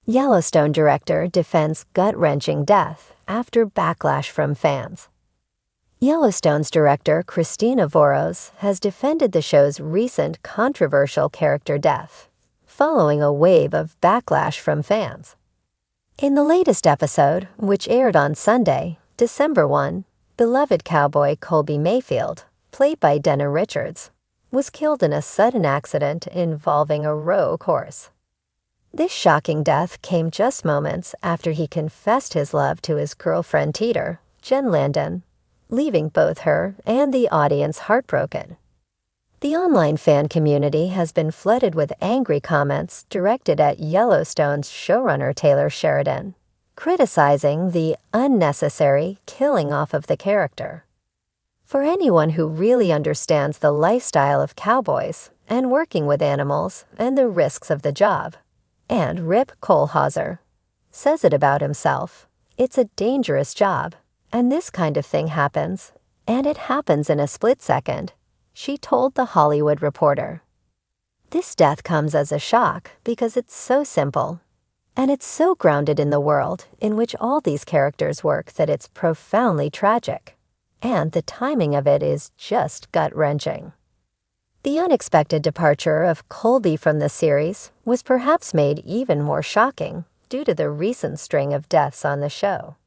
Yellowstone director defends gut-wrenching death after backlash from fans. Yellowstone's director Christina Voros has defended the show's recent controversial character death, following a wave of backlash from fans. In the latest episode, which aired on Sunday, December 1, beloved cowboy Colby Mayfield, played by Denna Richards, was killed in a sudden accident involving a rogue horse. This shocking death came just moments after he confessed his love to his girlfriend Teeter, Jen Landon, leaving both her and the audience heartbroken. The online fan community has been flooded with angry comments directed at Yellowstone's showrunner Taylor Sheridan, criticizing the unnecessary killing off of the character. For anyone who really understands the lifestyle of cowboys and working with animals and the risks of the job, and Rip Kohlhauser says it about himself, it's a dangerous job, and this kind of thing happens, and it happens in a split second, she told The Hollywood Reporter. This death comes as a shock because it's so simple, and it's so grounded in the world in which all these characters work that it's profoundly tragic, and the timing of it is just gut-wrenching. The unexpected departure of Colby from the series was perhaps made even more shocking due to the recent string of deaths on the show.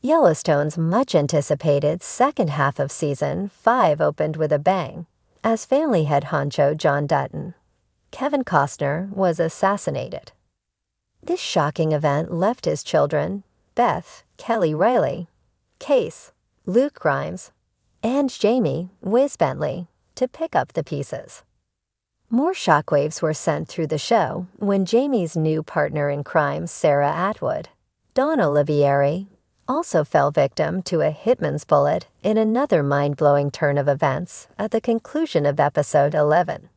Yellowstone's much-anticipated second half of Season 5 opened with a bang, as family head honcho John Dutton, Kevin Costner, was assassinated. This shocking event left his children, Beth, Kelly Riley, Case, Luke Grimes, and Jamie, Wiz Bentley, to pick up the pieces. More shockwaves were sent through the show when Jamie's new partner in crime, Sarah Atwood, Dawn Olivieri, also fell victim to a hitman's bullet in another mind-blowing turn of events at the conclusion of episode 11.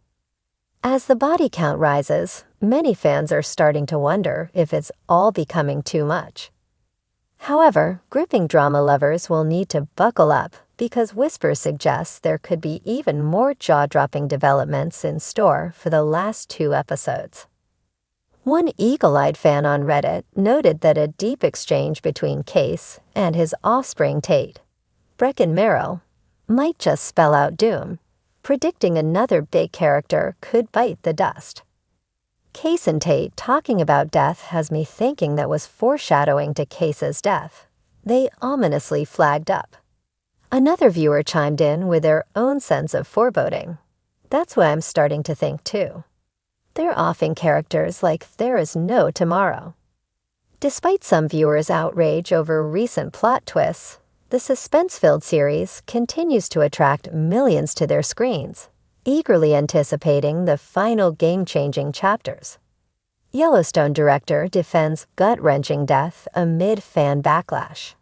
As the body count rises, many fans are starting to wonder if it's all becoming too much. However, gripping drama lovers will need to buckle up because whispers suggest there could be even more jaw-dropping developments in store for the last 2 episodes. One eagle-eyed fan on Reddit noted that a deep exchange between Case and his offspring Tate, Brecken Merrill, might just spell out doom, predicting another big character could bite the dust. Case and Tate talking about death has me thinking that was foreshadowing to Case's death. They ominously flagged up. Another viewer chimed in with their own sense of foreboding. That's what I'm starting to think too. They're offing characters like there is no tomorrow. Despite some viewers' outrage over recent plot twists, the suspense-filled series continues to attract millions to their screens, eagerly anticipating the final game-changing chapters. Yellowstone director defends gut-wrenching death amid fan backlash.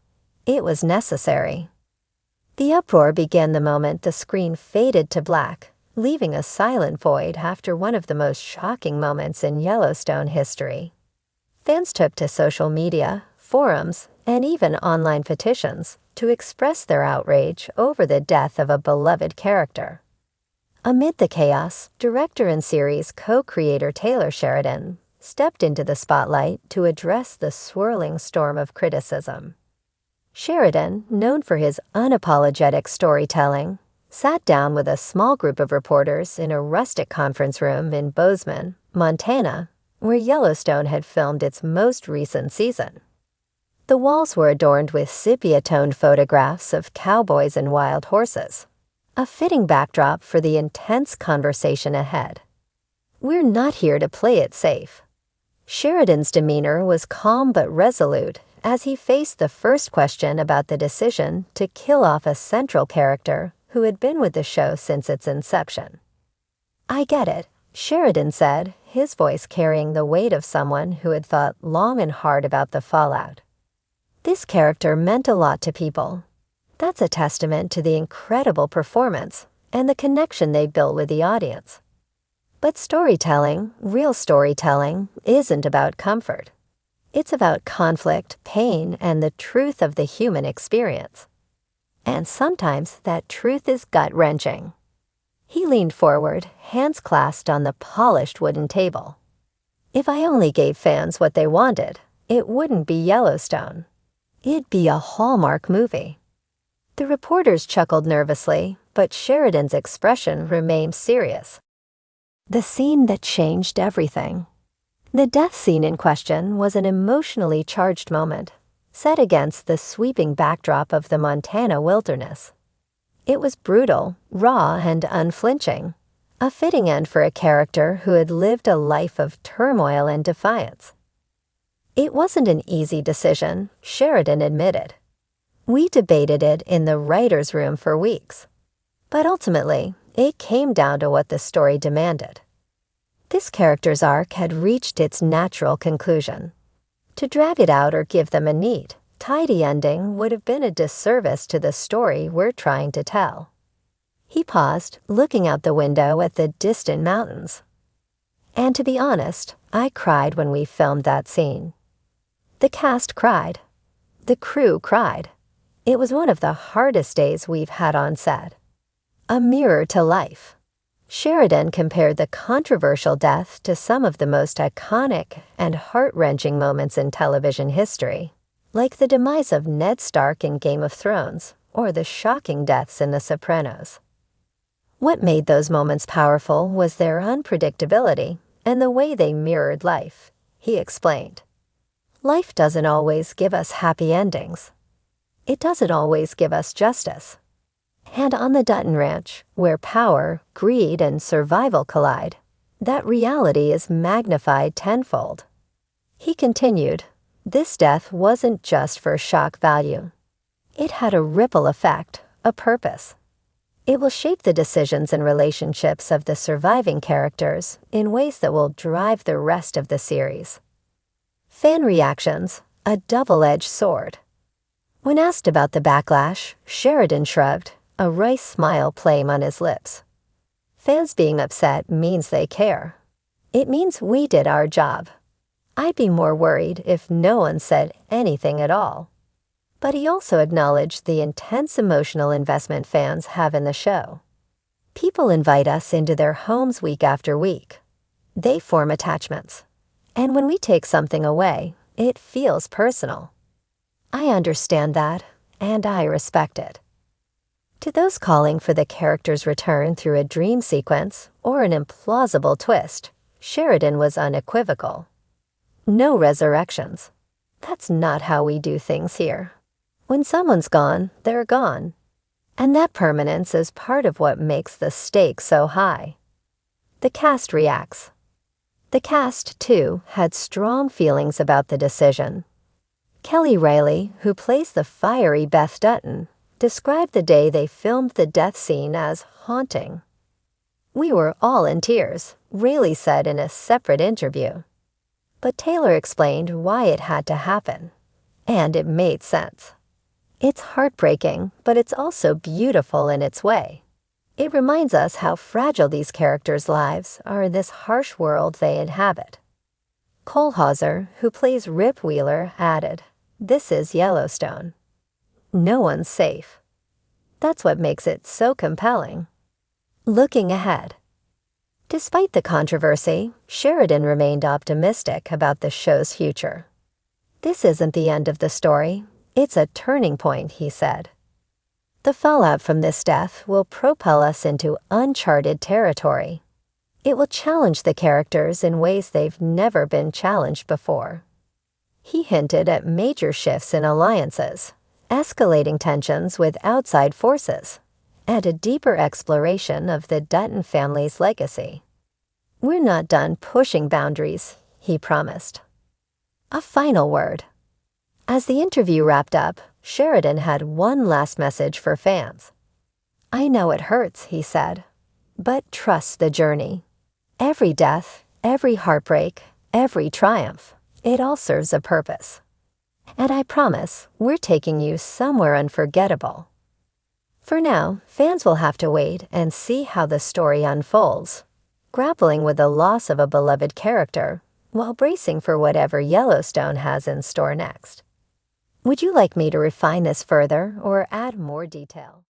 It was necessary. The uproar began the moment the screen faded to black, leaving a silent void after one of the most shocking moments in Yellowstone history. Fans took to social media, forums, and even online petitions to express their outrage over the death of a beloved character. Amid the chaos, director and series co-creator Taylor Sheridan stepped into the spotlight to address the swirling storm of criticism. Sheridan, known for his unapologetic storytelling, sat down with a small group of reporters in a rustic conference room in Bozeman, Montana, where Yellowstone had filmed its most recent season. The walls were adorned with sepia-toned photographs of cowboys and wild horses, a fitting backdrop for the intense conversation ahead. We're not here to play it safe. Sheridan's demeanor was calm but resolute as he faced the first question about the decision to kill off a central character who had been with the show since its inception. "I get it," Sheridan said, his voice carrying the weight of someone who had thought long and hard about the fallout. "This character meant a lot to people. That's a testament to the incredible performance and the connection they built with the audience. But storytelling, real storytelling, isn't about comfort. It's about conflict, pain, and the truth of the human experience. And sometimes that truth is gut-wrenching." He leaned forward, hands clasped on the polished wooden table. If I only gave fans what they wanted, it wouldn't be Yellowstone. It'd be a Hallmark movie. The reporters chuckled nervously, but Sheridan's expression remained serious. The scene that changed everything. The death scene in question was an emotionally charged moment, set against the sweeping backdrop of the Montana wilderness. It was brutal, raw, and unflinching, a fitting end for a character who had lived a life of turmoil and defiance. It wasn't an easy decision, Sheridan admitted. We debated it in the writer's room for weeks. But ultimately, it came down to what the story demanded. This character's arc had reached its natural conclusion. To drag it out or give them a neat, tidy ending would have been a disservice to the story we're trying to tell. He paused, looking out the window at the distant mountains. And to be honest, I cried when we filmed that scene. The cast cried. The crew cried. It was one of the hardest days we've had on set. A mirror to life. Sheridan compared the controversial death to some of the most iconic and heart-wrenching moments in television history, like the demise of Ned Stark in Game of Thrones or the shocking deaths in The Sopranos. What made those moments powerful was their unpredictability and the way they mirrored life, he explained. Life doesn't always give us happy endings. It doesn't always give us justice. And on the Dutton Ranch, where power, greed, and survival collide, that reality is magnified tenfold. He continued, this death wasn't just for shock value. It had a ripple effect, a purpose. It will shape the decisions and relationships of the surviving characters in ways that will drive the rest of the series. Fan reactions, a double-edged sword. When asked about the backlash, Sheridan shrugged, a wry smile playing on his lips. Fans being upset means they care. It means we did our job. I'd be more worried if no one said anything at all. But he also acknowledged the intense emotional investment fans have in the show. People invite us into their homes week after week. They form attachments. And when we take something away, it feels personal. I understand that, and I respect it. To those calling for the character's return through a dream sequence or an implausible twist, Sheridan was unequivocal. No resurrections. That's not how we do things here. When someone's gone, they're gone. And that permanence is part of what makes the stakes so high. The cast reacts. The cast, too, had strong feelings about the decision. Kelly Reilly, who plays the fiery Beth Dutton, described the day they filmed the death scene as haunting. We were all in tears, Reilly said in a separate interview. But Taylor explained why it had to happen. And it made sense. It's heartbreaking, but it's also beautiful in its way. It reminds us how fragile these characters' lives are in this harsh world they inhabit. Kohlhauser, who plays Rip Wheeler, added, "This is Yellowstone. No one's safe." That's what makes it so compelling. Looking ahead. Despite the controversy, Sheridan remained optimistic about the show's future. This isn't the end of the story. It's a turning point, he said. The fallout from this death will propel us into uncharted territory. It will challenge the characters in ways they've never been challenged before. He hinted at major shifts in alliances, escalating tensions with outside forces, and a deeper exploration of the Dutton family's legacy. We're not done pushing boundaries, he promised. A final word. As the interview wrapped up, Sheridan had one last message for fans. I know it hurts, he said, but trust the journey. Every death, every heartbreak, every triumph, it all serves a purpose. And I promise we're taking you somewhere unforgettable. For now, fans will have to wait and see how the story unfolds, grappling with the loss of a beloved character while bracing for whatever Yellowstone has in store next. Would you like me to refine this further or add more detail?